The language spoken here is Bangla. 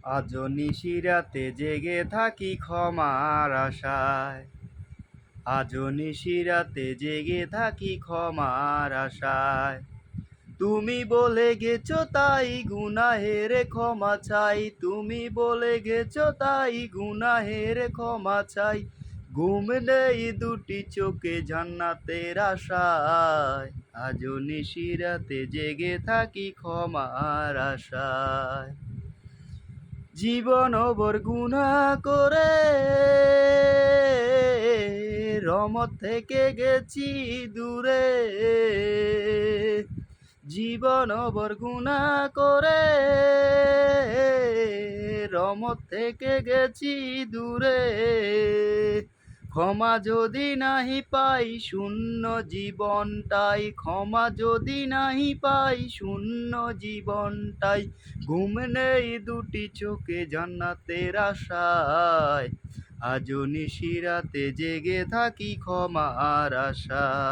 আজও নিশিরাতে জেগে থাকি ক্ষমার আশায়। আজও নিশিরাতে জেগে থাকি ক্ষমার আশায়। তুমি বলে গেছো তাই গুনাহের ক্ষমা চাই। তুমি বলে গেছো তাই গুনাহের ক্ষমা চাই। ঘুম নেই দুটি চোখে জান্নাতের আশায়। আজও নিশিরাতে জেগে থাকি ক্ষমার আশায়। জীবন ভর গুনাহ করে রহমত থেকে গেছি দূরে। জীবন ভর গুনাহ করে রহমত থেকে গেছি দূরে। ক্ষমা যদি নাহি পাই শূন্য জীবনটাই। ক্ষমা যদি নাহি পাই শূন্য জীবনটাই। ঘুম নেই দুটি চোখে জান্নাতের আশায়। আজও নিশিরাতে জেগে থাকি ক্ষমার আশায়।